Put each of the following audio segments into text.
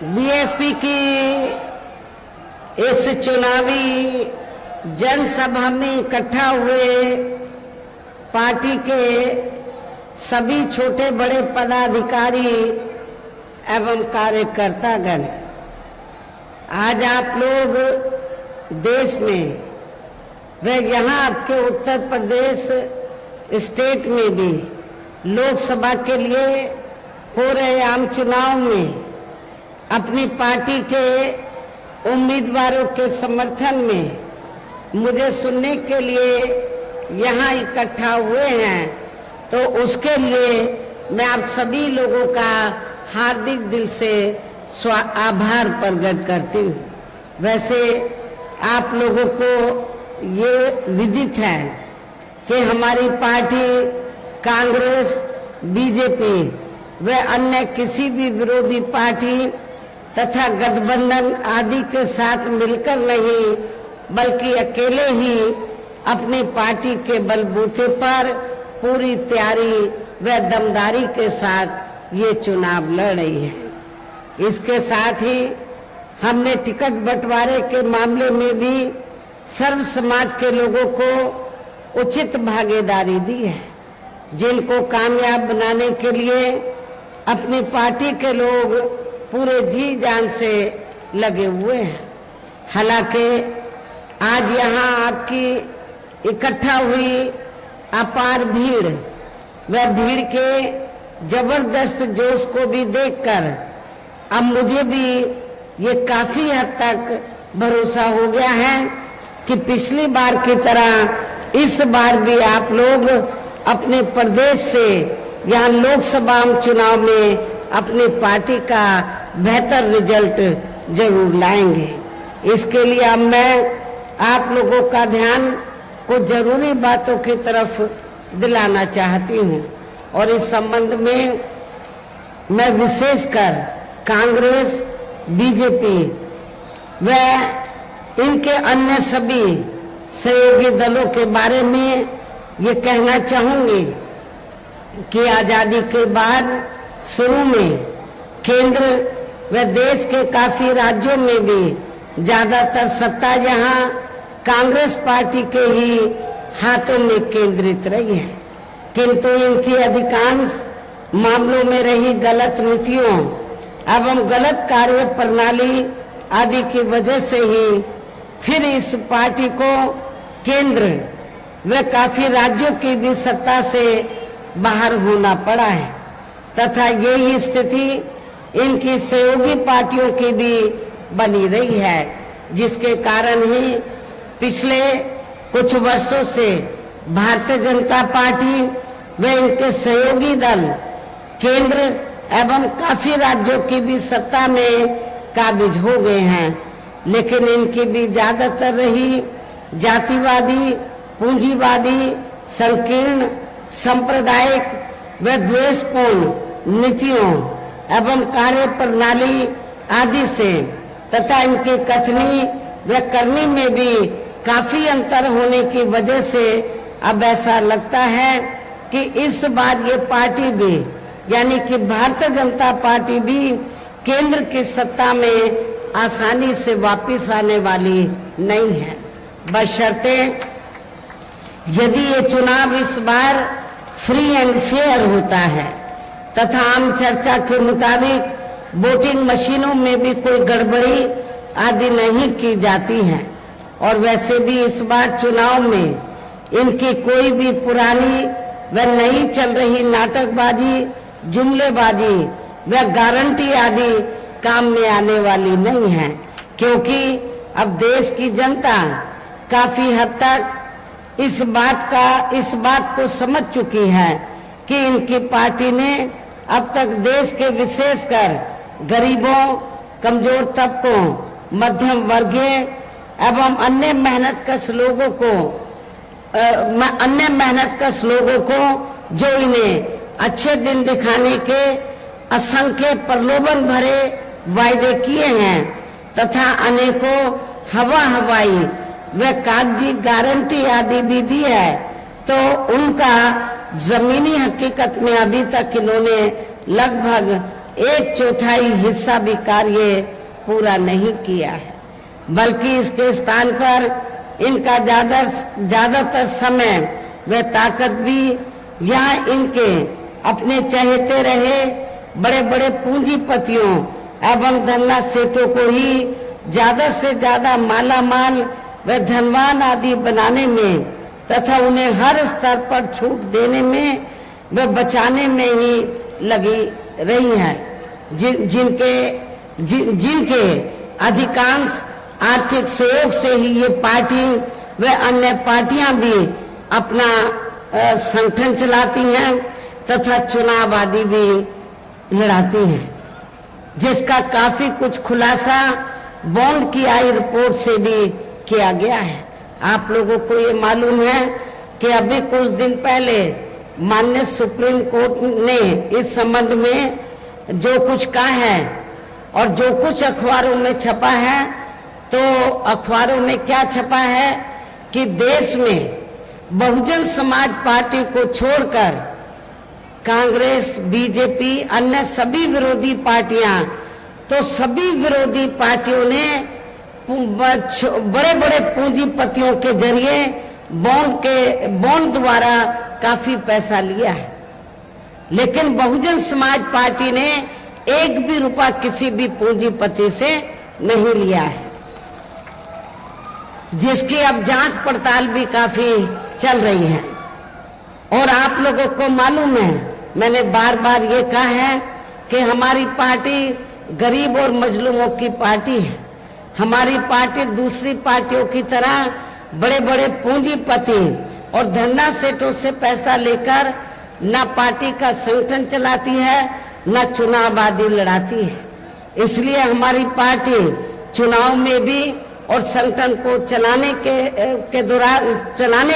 BSP की इस चुनावी जनसभा में इकट्ठा हुए पार्टी के सभी छोटे बड़े पदाधिकारी एवं कार्यकर्तागण, आज आप लोग देश में व यहाँ आपके उत्तर प्रदेश स्टेट में भी लोकसभा के लिए हो रहे आम चुनाव में अपनी पार्टी के उम्मीदवारों के समर्थन में मुझे सुनने के लिए यहाँ इकट्ठा हुए हैं, तो उसके लिए मैं आप सभी लोगों का हार्दिक दिल से आभार प्रकट करती हूँ। वैसे आप लोगों को ये विदित है कि हमारी पार्टी कांग्रेस, बीजेपी व अन्य किसी भी विरोधी पार्टी तथा गठबंधन आदि के साथ मिलकर नहीं, बल्कि अकेले ही अपनी पार्टी के बलबूते पर पूरी तैयारी व दमदारी के साथ ये चुनाव लड़ रही है। इसके साथ ही हमने टिकट बंटवारे के मामले में भी सर्व समाज के लोगों को उचित भागीदारी दी है, जिनको कामयाब बनाने के लिए अपनी पार्टी के लोग पूरे जी जान से लगे हुए हैं। हालांकि आज यहाँ आपकी इकट्ठा हुई अपार भीड़ व भीड़ के जबरदस्त जोश को भी देखकर अब मुझे भी ये काफी हद तक भरोसा हो गया है कि पिछली बार की तरह इस बार भी आप लोग अपने प्रदेश से यहाँ लोकसभा चुनाव में अपनी पार्टी का बेहतर रिजल्ट जरूर लाएंगे। इसके लिए अब मैं आप लोगों का ध्यान को जरूरी बातों की तरफ दिलाना चाहती हूँ, और इस संबंध में मैं विशेषकर कांग्रेस, बीजेपी व इनके अन्य सभी सहयोगी दलों के बारे में ये कहना चाहूंगी कि आजादी के बाद शुरू में केंद्र व देश के काफी राज्यों में भी ज्यादातर सत्ता यहाँ कांग्रेस पार्टी के ही हाथों में केंद्रित रही है, किंतु इनकी अधिकांश मामलों में रही गलत नीतियों एवं गलत कार्य प्रणाली आदि की वजह से ही फिर इस पार्टी को केंद्र व काफी राज्यों की भी सत्ता से बाहर होना पड़ा है, तथा यही स्थिति इनकी सहयोगी पार्टियों की भी बनी रही है, जिसके कारण ही पिछले कुछ वर्षों से भारतीय जनता पार्टी व इनके सहयोगी दल केंद्र एवं काफी राज्यों की भी सत्ता में काबिज हो गए हैं, लेकिन इनकी भी ज्यादातर रही जातिवादी, पूंजीवादी, संकीर्ण, सांप्रदायिक व द्वेषपूर्ण नीतियों एवं कार्य प्रणाली आदि से तथा इनकी कथनी व करनी में भी काफी अंतर होने की वजह से अब ऐसा लगता है कि इस बार ये पार्टी भी यानी कि भारतीय जनता पार्टी भी केंद्र की सत्ता में आसानी से वापस आने वाली नहीं है, बशर्ते यदि ये चुनाव इस बार फ्री एंड फेयर होता है तथा आम चर्चा के मुताबिक वोटिंग मशीनों में भी कोई गड़बड़ी आदि नहीं की जाती है। और वैसे भी इस बार चुनाव में इनकी कोई भी पुरानी व नई चल रही नाटकबाजी, जुमलेबाजी व गारंटी आदि काम में आने वाली नहीं है, क्योंकि अब देश की जनता काफी हद तक इस बात को समझ चुकी है कि इनकी पार्टी ने अब तक देश के विशेषकर गरीबों, कमजोर तबकों, मध्यम वर्गीय एवं अन्य मेहनतकश लोगों को जो इन्हें अच्छे दिन दिखाने के असंख्य प्रलोभन भरे वायदे किए हैं तथा अनेकों हवाई व कागजी गारंटी आदि भी दी है, तो उनका जमीनी हकीकत में अभी तक इन्होंने लगभग 1/4 हिस्सा भी कार्य पूरा नहीं किया है, बल्कि इसके स्थान पर इनका ज्यादातर समय व ताकत भी यहाँ इनके अपने चहेते रहे बड़े बड़े पूंजीपतियों एवं धन्ना सेठों को ही ज्यादा से ज्यादा माला माल व धनवान आदि बनाने में तथा उन्हें हर स्तर पर छूट देने में व बचाने में ही लगी रही है, जिनके अधिकांश आर्थिक सहयोग से ही ये पार्टी व अन्य पार्टियां भी अपना संगठन चलाती हैं तथा चुनाव आदि भी लड़ाती हैं, जिसका काफी कुछ खुलासा बॉन्ड की आई रिपोर्ट से भी किया गया है। आप लोगों को ये मालूम है कि अभी कुछ दिन पहले माननीय सुप्रीम कोर्ट ने इस संबंध में जो कुछ कहा है और जो कुछ अखबारों में छपा है, तो अखबारों में क्या छपा है कि देश में बहुजन समाज पार्टी को छोड़कर कांग्रेस, बीजेपी, अन्य सभी विरोधी पार्टियां, तो सभी विरोधी पार्टियों ने बड़े बड़े पूंजीपतियों के जरिए बॉन्ड द्वारा काफी पैसा लिया है, लेकिन बहुजन समाज पार्टी ने एक भी रुपया किसी भी पूंजीपति से नहीं लिया है, जिसकी अब जांच पड़ताल भी काफी चल रही है। और आप लोगों को मालूम है, मैंने बार बार ये कहा है कि हमारी पार्टी गरीब और मजलूमों की पार्टी है। हमारी पार्टी दूसरी पार्टियों की तरह बड़े बड़े पूंजीपति और धन्ना सेठों से पैसा लेकर न पार्टी का संगठन चलाती है न चुनाव आदि लड़ाती है। इसलिए हमारी पार्टी चुनाव में भी और संगठन को चलाने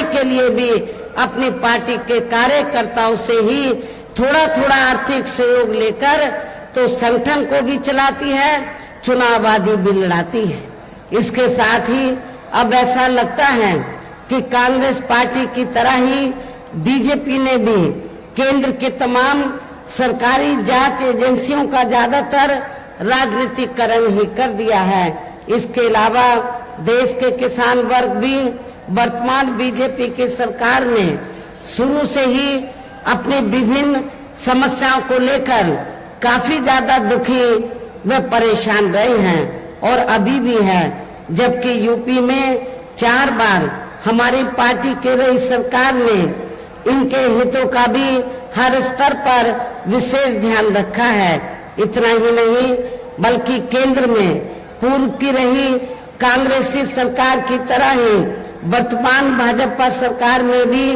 के लिए भी अपनी पार्टी के कार्यकर्ताओं से ही थोड़ा थोड़ा आर्थिक सहयोग लेकर तो संगठन को भी चलाती है, चुनाव आदि भी लड़ाती है। इसके साथ ही अब ऐसा लगता है कि कांग्रेस पार्टी की तरह ही बीजेपी ने भी केंद्र के तमाम सरकारी जांच एजेंसियों का ज्यादातर राजनीतिकरण ही कर दिया है। इसके अलावा देश के किसान वर्ग भी वर्तमान बीजेपी की सरकार में शुरू से ही अपनी विभिन्न समस्याओं को लेकर काफी ज्यादा दुखी व परेशान रहे हैं और अभी भी है, जबकि यूपी में 4 बार हमारी पार्टी की रही सरकार ने इनके हितों का भी हर स्तर पर विशेष ध्यान रखा है। इतना ही नहीं बल्कि केंद्र में पूर्व की रही कांग्रेसी सरकार की तरह ही वर्तमान भाजपा सरकार में भी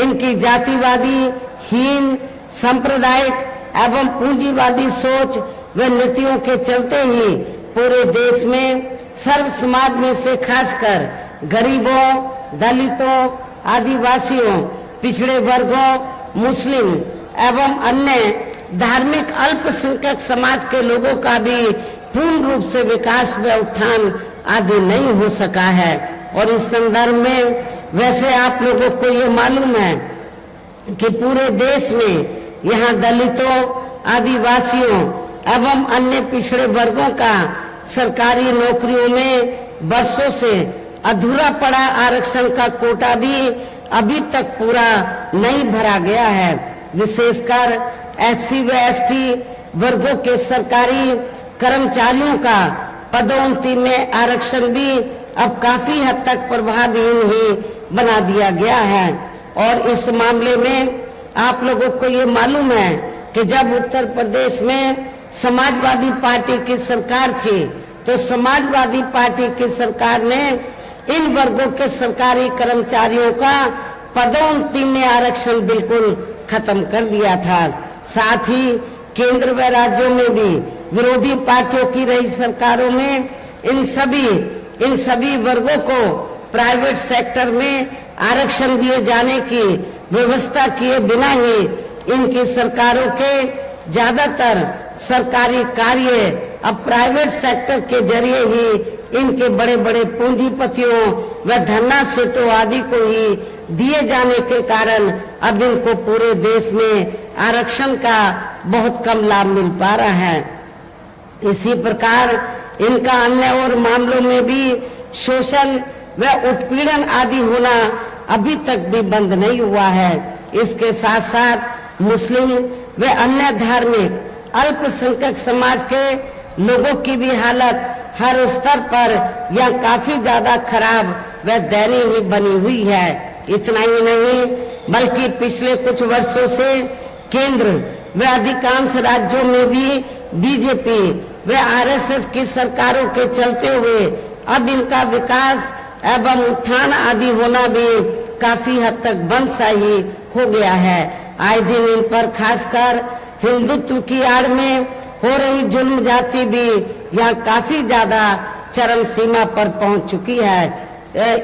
इनकी जातिवादी, हीन, सांप्रदायिक एवं पूंजीवादी सोच व नीतियों के चलते ही पूरे देश में सर्व समाज में से खासकर गरीबों, दलितों, आदिवासियों, पिछड़े वर्गों, मुस्लिम एवं अन्य धार्मिक अल्पसंख्यक समाज के लोगों का भी पूर्ण रूप से विकास व उत्थान आदि नहीं हो सका है। और इस संदर्भ में वैसे आप लोगों को ये मालूम है कि पूरे देश में यहाँ दलितों, आदिवासियों एवं अन्य पिछड़े वर्गों का सरकारी नौकरियों में वर्षों से अधूरा पड़ा आरक्षण का कोटा भी अभी तक पूरा नहीं भरा गया है। विशेषकर एससी व एसटी वर्गों के सरकारी कर्मचारियों का पदोन्नति में आरक्षण भी अब काफी हद तक प्रभावहीन ही बना दिया गया है। और इस मामले में आप लोगों को ये मालूम है कि जब उत्तर प्रदेश में समाजवादी पार्टी की सरकार थी तो समाजवादी पार्टी की सरकार ने इन वर्गों के सरकारी कर्मचारियों का पदोन्नति में आरक्षण बिल्कुल खत्म कर दिया था। साथ ही केंद्र व राज्यों में भी विरोधी पार्टियों की रही सरकारों में इन सभी वर्गों को प्राइवेट सेक्टर में आरक्षण दिए जाने की व्यवस्था किए बिना ही इनकी सरकारों के ज्यादातर सरकारी कार्य अब प्राइवेट सेक्टर के जरिए ही इनके बड़े बड़े पूंजीपतियों व धन्ना सेठों आदि को ही दिए जाने के कारण अब इनको पूरे देश में आरक्षण का बहुत कम लाभ मिल पा रहा है। इसी प्रकार इनका अन्य और मामलों में भी शोषण व उत्पीड़न आदि होना अभी तक भी बंद नहीं हुआ है। इसके साथ साथ मुस्लिम व अन्य धार्मिक अल्पसंख्यक समाज के लोगों की भी हालत हर स्तर पर यह काफी ज्यादा खराब व दयनीय बनी हुई है। इतना ही नहीं बल्कि पिछले कुछ वर्षों से केंद्र व अधिकांश राज्यों में भी बीजेपी व आरएसएस की सरकारों के चलते हुए अब इनका विकास एवं उत्थान आदि होना भी काफी हद तक बंद सा ही हो गया है। आए दिन इन पर खासकर हिंदुत्व की आड़ में हो रही जुल्म जाति भी यहाँ काफी ज्यादा चरम सीमा पर पहुंच चुकी है।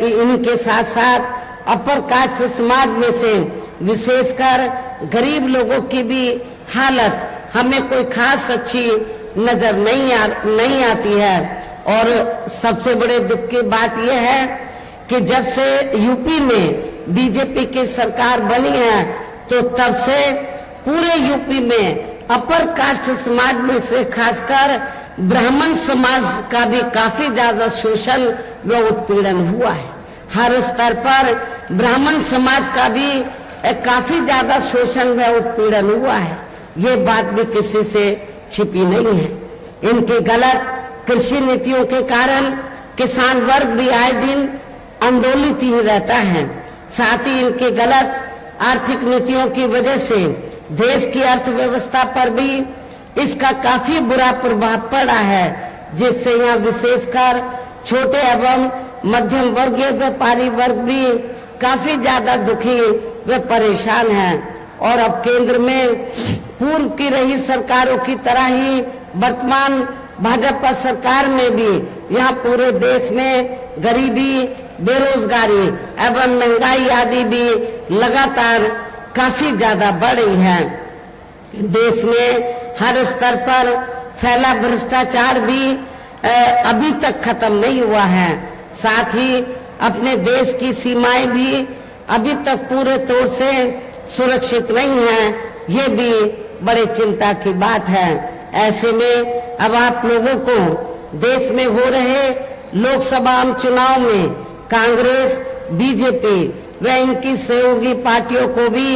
इनके साथ साथ अपर कास्ट समाज में से विशेषकर गरीब लोगों की भी हालत हमें कोई खास अच्छी नजर नहीं आती है। और सबसे बड़े दुख की बात यह है कि जब से यूपी में बीजेपी की सरकार बनी है तो तब से पूरे यूपी में अपर कास्ट समाज में से खासकर ब्राह्मण समाज का भी काफी ज्यादा शोषण व उत्पीड़न हुआ है। हर स्तर पर ब्राह्मण समाज का भी काफी ज्यादा शोषण व उत्पीड़न हुआ है। ये बात भी किसी से छिपी नहीं है। इनके गलत कृषि नीतियों के कारण किसान वर्ग भी आए दिन आंदोलित ही रहता है। साथ ही इनके गलत आर्थिक नीतियों की वजह से देश की अर्थव्यवस्था पर भी इसका काफी बुरा प्रभाव पड़ा है, जिससे यहाँ विशेषकर छोटे एवं मध्यम वर्गीय व्यापारी वर्ग भी काफी ज्यादा दुखी व परेशान हैं। और अब केंद्र में पूर्व की रही सरकारों की तरह ही वर्तमान भाजपा सरकार में भी यहाँ पूरे देश में गरीबी, बेरोजगारी एवं महंगाई आदि भी लगातार काफी ज्यादा बढ़ रही है। देश में हर स्तर पर फैला भ्रष्टाचार भी अभी तक खत्म नहीं हुआ है। साथ ही अपने देश की सीमाएं भी अभी तक पूरे तौर से सुरक्षित नहीं है। ये भी बड़े चिंता की बात है। ऐसे में अब आप लोगों को देश में हो रहे लोकसभा चुनाव में कांग्रेस, बीजेपी व इनकी सहयोगी पार्टियों को भी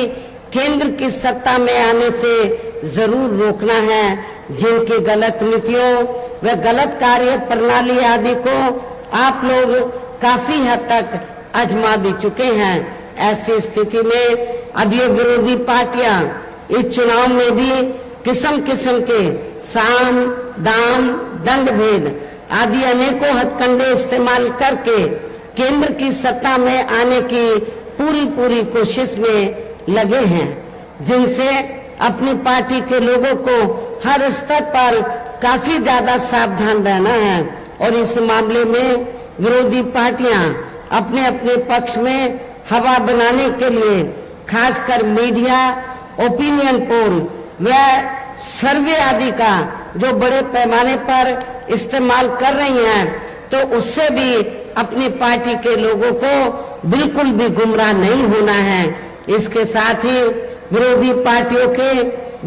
केंद्र की सत्ता में आने से जरूर रोकना है। जिनकी गलत नीतियों व गलत कार्य प्रणाली आदि को आप लोग काफी हद तक आजमा भी चुके हैं। ऐसी स्थिति में अब ये विरोधी पार्टियां इस चुनाव में भी किस्म किस्म के साम, दाम, दंड भेद आदि अनेकों हथकंडे इस्तेमाल करके केंद्र की सत्ता में आने की पूरी कोशिश में लगे हैं, जिनसे अपनी पार्टी के लोगों को हर स्तर पर काफी ज्यादा सावधान रहना है। और इस मामले में विरोधी पार्टियां अपने अपने पक्ष में हवा बनाने के लिए खासकर मीडिया, ओपिनियन पोल व सर्वे आदि का जो बड़े पैमाने पर इस्तेमाल कर रही हैं, तो उससे भी अपनी पार्टी के लोगों को बिल्कुल भी गुमराह नहीं होना है। इसके साथ ही विरोधी पार्टियों के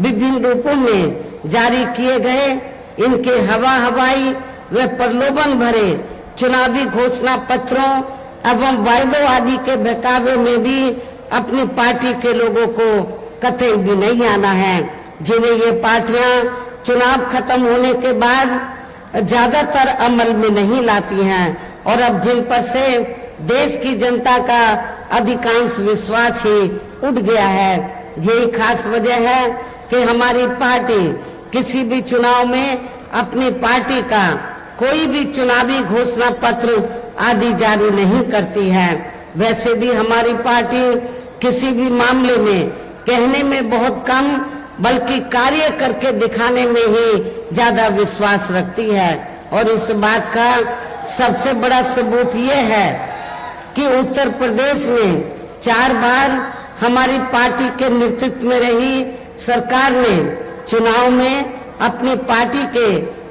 विभिन्न रूपों में जारी किए गए इनके हवाई व प्रलोभन भरे चुनावी घोषणा पत्रों एवं वायदों आदि के बहकावे में भी अपनी पार्टी के लोगों को कतई भी नहीं आना है, जिन्हें ये पार्टियां चुनाव खत्म होने के बाद ज्यादातर अमल में नहीं लाती हैं और अब जिन पर से देश की जनता का अधिकांश विश्वास ही उठ गया है। यही खास वजह है कि हमारी पार्टी किसी भी चुनाव में अपनी पार्टी का कोई भी चुनावी घोषणा पत्र आदि जारी नहीं करती है। वैसे भी हमारी पार्टी किसी भी मामले में कहने में बहुत कम बल्कि कार्य करके दिखाने में ही ज्यादा विश्वास रखती है। और इस बात का सबसे बड़ा सबूत ये है कि उत्तर प्रदेश में 4 बार हमारी पार्टी के नेतृत्व में रही सरकार ने चुनाव में अपनी पार्टी के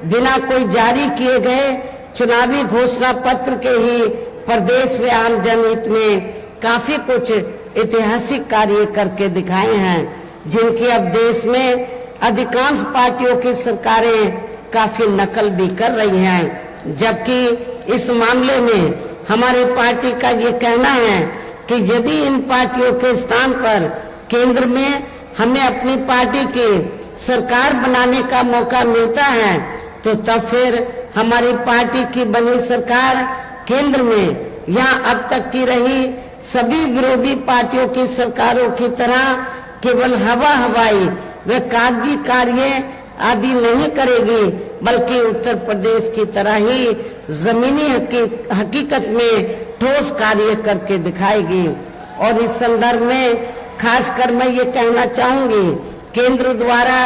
बिना कोई जारी किए गए चुनावी घोषणा पत्र के ही प्रदेश व आम जनहित में काफी कुछ ऐतिहासिक कार्य करके दिखाए हैं, जिनकी अब देश में अधिकांश पार्टियों की सरकारें काफी नकल भी कर रही हैं, जबकि इस मामले में हमारी पार्टी का ये कहना है कि यदि इन पार्टियों के स्थान पर केंद्र में हमें अपनी पार्टी की सरकार बनाने का मौका मिलता है तो तब फिर हमारी पार्टी की बनी सरकार केंद्र में या अब तक की रही सभी विरोधी पार्टियों की सरकारों की तरह केवल हवाई व कागजी कार्य आदि नहीं करेगी, बल्कि उत्तर प्रदेश की तरह ही जमीनी हकीकत में ठोस कार्य करके दिखाएगी। और इस संदर्भ में खासकर मैं ये कहना चाहूंगी, केंद्र द्वारा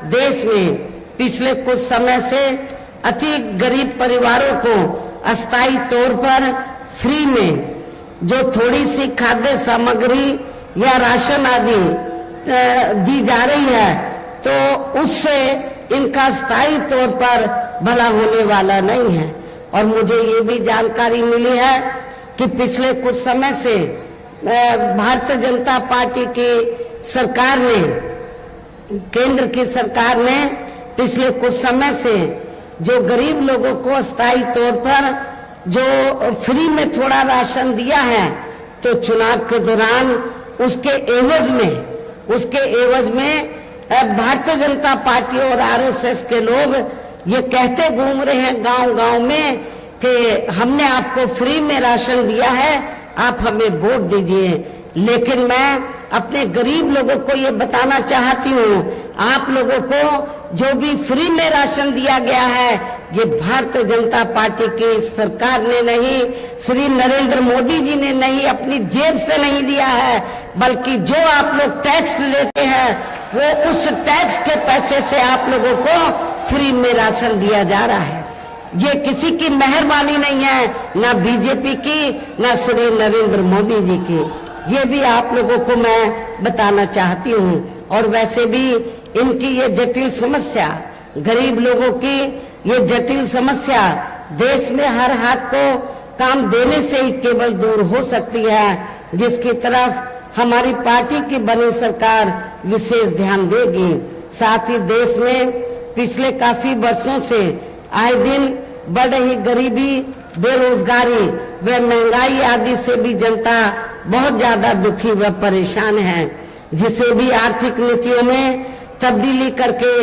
देश में पिछले कुछ समय से अति गरीब परिवारों को अस्थायी तौर पर फ्री में जो थोड़ी सी खाद्य सामग्री या राशन आदि दी जा रही है, तो उससे इनका स्थायी तौर पर भला होने वाला नहीं है। और मुझे ये भी जानकारी मिली है कि पिछले कुछ समय से भारतीय जनता पार्टी की सरकार ने, केंद्र की सरकार ने पिछले कुछ समय से जो गरीब लोगों को स्थायी तौर पर जो फ्री में थोड़ा राशन दिया है, तो चुनाव के दौरान उसके एवज में भारतीय जनता पार्टी और आरएसएस के लोग ये कहते घूम रहे हैं गांव-गांव में कि हमने आपको फ्री में राशन दिया है, आप हमें वोट दीजिए। लेकिन मैं अपने गरीब लोगों को ये बताना चाहती हूँ, आप लोगों को जो भी फ्री में राशन दिया गया है, ये भारतीय जनता पार्टी की सरकार ने नहीं, श्री नरेंद्र मोदी जी ने नहीं, अपनी जेब से नहीं दिया है, बल्कि जो आप लोग टैक्स लेते हैं वो उस टैक्स के पैसे से आप लोगों को फ्री में राशन दिया जा रहा है। ये किसी की मेहरबानी नहीं है, ना बीजेपी की, ना श्री नरेंद्र मोदी जी की। ये भी आप लोगों को मैं बताना चाहती हूँ। और वैसे भी इनकी ये जटिल समस्या, गरीब लोगों की ये जटिल समस्या देश में हर हाथ को काम देने से ही केवल दूर हो सकती है, जिसकी तरफ हमारी पार्टी की बनी सरकार विशेष ध्यान देगी। साथ ही देश में पिछले काफी वर्षों से आए दिन बढ़ रही गरीबी, बेरोजगारी व महंगाई आदि से भी जनता बहुत ज्यादा दुखी व परेशान है, जिसे भी आर्थिक नीतियों में तब्दीली करके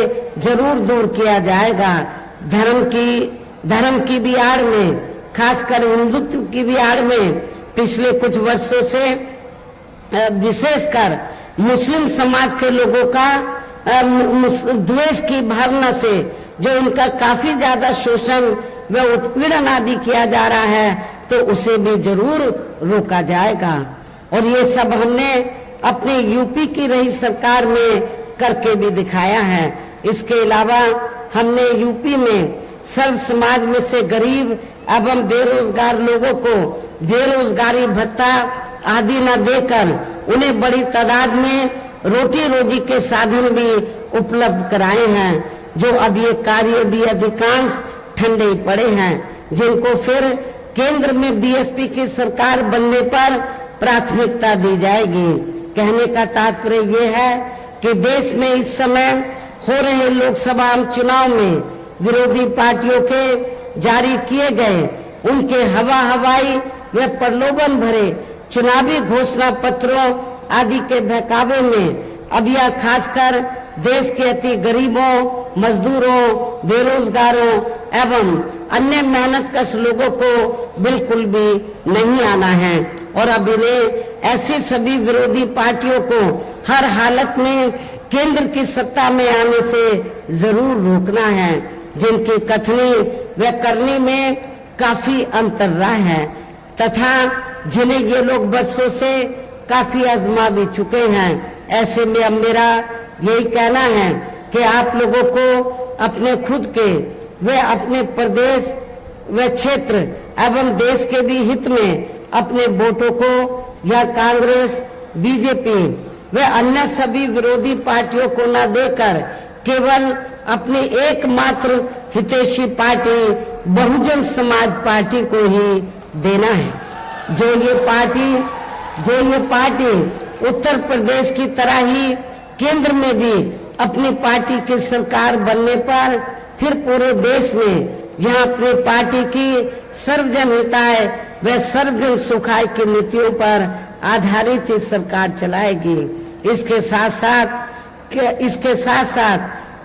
जरूर दूर किया जाएगा। धर्म की भी आड़ में, खासकर हिंदुत्व की भी आड़ में पिछले कुछ वर्षों से विशेषकर मुस्लिम समाज के लोगों का द्वेष की भावना से जो उनका काफी ज्यादा शोषण व उत्पीड़न आदि किया जा रहा है, तो उसे भी जरूर रोका जाएगा। और ये सब हमने अपने यूपी की रही सरकार में करके भी दिखाया है। इसके अलावा हमने यूपी में सर्व समाज में से गरीब एवं बेरोजगार लोगों को बेरोजगारी भत्ता आदि न देकर उन्हें बड़ी तादाद में रोटी रोजी के साधन भी उपलब्ध कराए हैं, जो अब ये कार्य भी अधिकांश ठंडे ही पड़े हैं, जिनको फिर केंद्र में बीएसपी की सरकार बनने पर प्राथमिकता दी जाएगी। कहने का तात्पर्य ये है कि देश में इस समय हो रहे लोकसभा चुनाव में विरोधी पार्टियों के जारी किए गए उनके हवाई व प्रलोभन भरे चुनावी घोषणा पत्रों आदि के बहकावे में अब यह खासकर देश के अति गरीबों, मजदूरों, बेरोजगारों एवं अन्य मेहनतकश लोगों को बिल्कुल भी नहीं आना है। और अब इन्हें ऐसी सभी विरोधी पार्टियों को हर हालत में केंद्र की सत्ता में आने से जरूर रोकना है, जिनकी कथनी व करनी में काफी अंतर रहा है तथा जिन्हें ये लोग बरसों से काफी आजमा भी चुके हैं। ऐसे में अब मेरा यही कहना है कि आप लोगों को अपने खुद के व अपने प्रदेश व क्षेत्र एवं देश के भी हित में अपने वोटों को या कांग्रेस, बीजेपी व अन्य सभी विरोधी पार्टियों को न देकर केवल अपनी एकमात्र हितैषी पार्टी बहुजन समाज पार्टी को ही देना है। जो ये पार्टी उत्तर प्रदेश की तरह ही केंद्र में भी अपनी पार्टी की सरकार बनने पर फिर पूरे देश में जहां अपनी पार्टी की सर्वजन हिताय व सर्वजन सुखाय की नीतियों पर आधारित ही सरकार चलाएगी। इसके साथ साथ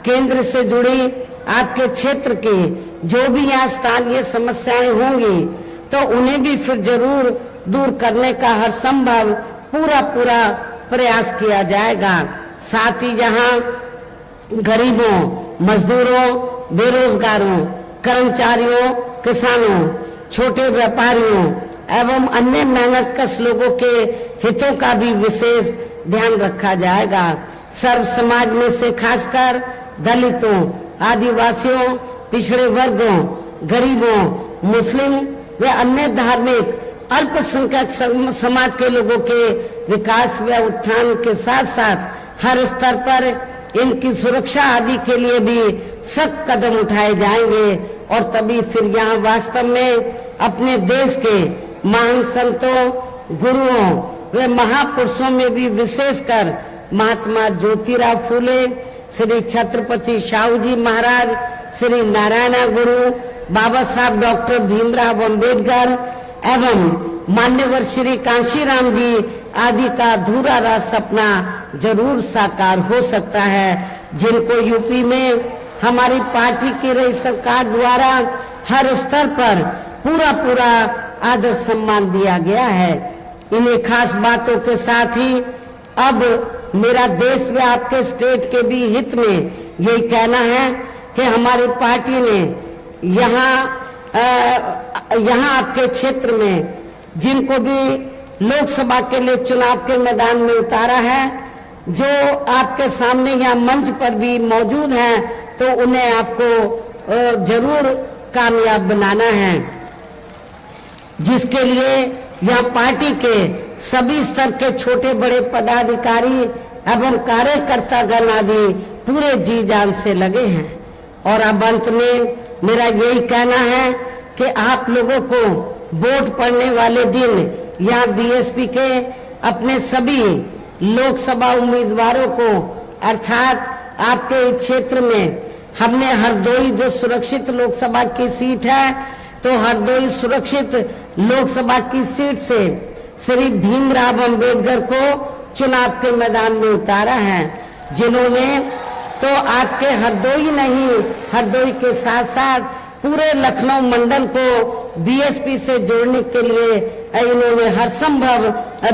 केंद्र से जुड़ी आपके क्षेत्र की जो भी यहाँ स्थानीय समस्याएं होंगी तो उन्हें भी फिर जरूर दूर करने का हर संभव पूरा प्रयास किया जाएगा। साथ ही जहाँ गरीबों, मजदूरों, बेरोजगारों, कर्मचारियों, किसानों, छोटे व्यापारियों एवं अन्य मेहनतकश लोगों के हितों का भी विशेष ध्यान रखा जाएगा। सर्व समाज में से खासकर दलितों, आदिवासियों, पिछड़े वर्गों, गरीबों, मुस्लिम व अन्य धार्मिक अल्पसंख्यक समाज के लोगों के विकास व उत्थान के साथ साथ हर स्तर पर इनकी सुरक्षा आदि के लिए भी सख्त कदम उठाए जाएंगे और तभी फिर यहाँ वास्तव में अपने देश के महान संतों, गुरुओं व महापुरुषों में भी विशेषकर महात्मा ज्योतिराव फूले, श्री छत्रपति शाहू जी महाराज, श्री नारायण गुरु, बाबा साहब डॉक्टर भीमराव अंबेडकर एवं मान्यवर श्री कांशीराम जी आदि का अधूरा सपना जरूर साकार हो सकता है, जिनको यूपी में हमारी पार्टी की रही सरकार द्वारा हर स्तर पर पूरा आदर सम्मान दिया गया है। इन्हीं खास बातों के साथ ही अब मेरा देश व आपके स्टेट के भी हित में यही कहना है कि हमारी पार्टी ने यहाँ आपके क्षेत्र में जिनको भी लोकसभा के लिए चुनाव के मैदान में उतारा है, जो आपके सामने यहाँ मंच पर भी मौजूद हैं, तो उन्हें आपको जरूर कामयाब बनाना है, जिसके लिए यहाँ पार्टी के सभी स्तर के छोटे बड़े पदाधिकारी एवं कार्यकर्तागण आदि पूरे जी जान से लगे हैं। और अब अंत में मेरा यही कहना है कि आप लोगों को वोट पड़ने वाले दिन यहाँ बीएसपी के अपने सभी लोकसभा उम्मीदवारों को अर्थात आपके क्षेत्र में हमने हरदोई जो सुरक्षित लोकसभा की सीट है, तो हरदोई सुरक्षित लोकसभा की सीट से श्री भीमराव अंबेडकर को चुनाव के मैदान में उतारा है, जिन्होंने तो आपके हरदोई नहीं, हरदोई के साथ साथ पूरे लखनऊ मंडल को बीएसपी से जोड़ने के लिए इन्होंने हर संभव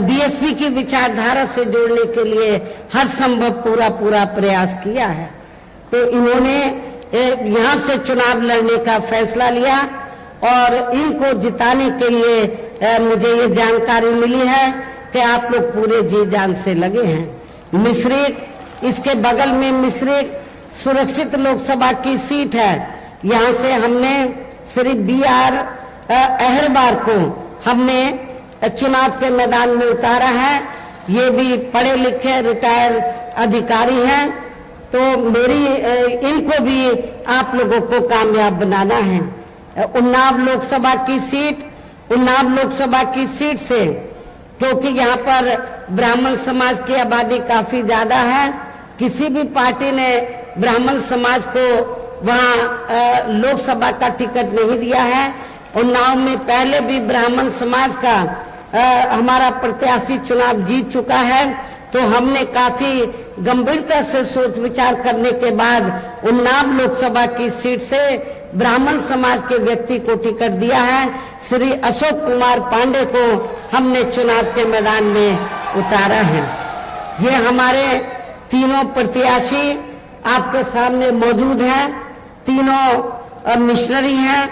बीएसपी की विचारधारा से जोड़ने के लिए हर संभव पूरा प्रयास किया है। तो इन्होंने यहाँ से चुनाव लड़ने का फैसला लिया और इनको जिताने के लिए मुझे ये जानकारी मिली है कि आप लोग पूरे जी जान से लगे हैं। मिश्रिक, इसके बगल में मिश्रिक सुरक्षित लोकसभा की सीट है, यहाँ से हमने श्री BR अहरबार को हमने चुनाव के मैदान में उतारा है। ये भी पढ़े लिखे रिटायर अधिकारी हैं, तो मेरी इनको भी आप लोगों को कामयाब बनाना है। उन्नाव लोकसभा की सीट से, क्योंकि यहाँ पर ब्राह्मण समाज की आबादी काफी ज्यादा है, किसी भी पार्टी ने ब्राह्मण समाज को वहाँ लोकसभा का टिकट नहीं दिया है। उन्नाव में पहले भी ब्राह्मण समाज का हमारा प्रत्याशी चुनाव जीत चुका है, तो हमने काफी गंभीरता से सोच विचार करने के बाद उन्नाव लोकसभा की सीट से ब्राह्मण समाज के व्यक्ति को टिकट दिया है। श्री अशोक कुमार पांडे को हमने चुनाव के मैदान में उतारा है। ये हमारे तीनों प्रत्याशी आपके सामने मौजूद हैं, तीनों मिशनरी हैं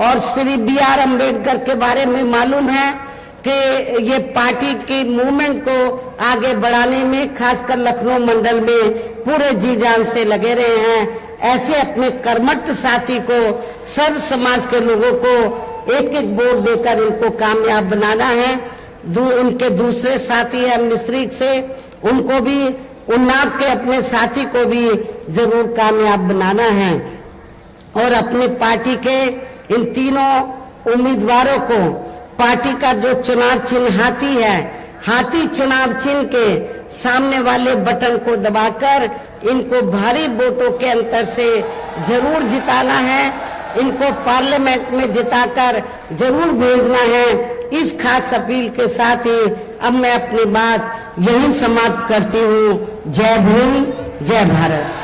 और श्री BR अम्बेडकर के बारे में मालूम है कि ये पार्टी की मूवमेंट को आगे बढ़ाने में खासकर लखनऊ मंडल में पूरे जी जान से लगे रहे हैं। ऐसे अपने कर्मठ साथी को, सर्व समाज के लोगों को एक एक वोट देकर इनको कामयाब बनाना है। उनके दूसरे साथी है मिश्रिक से, उनको भी, उन्नाव के अपने साथी को भी जरूर कामयाब बनाना है और अपनी पार्टी के इन तीनों उम्मीदवारों को पार्टी का जो चुनाव चिन्ह हाथी है, हाथी चुनाव चिन्ह के सामने वाले बटन को दबाकर इनको भारी वोटों के अंतर से जरूर जिताना है, इनको पार्लियामेंट में जिताकर जरूर भेजना है। इस खास अपील के साथ ही अब मैं अपनी बात यहीं समाप्त करती हूँ। जय भीम, जय भारत।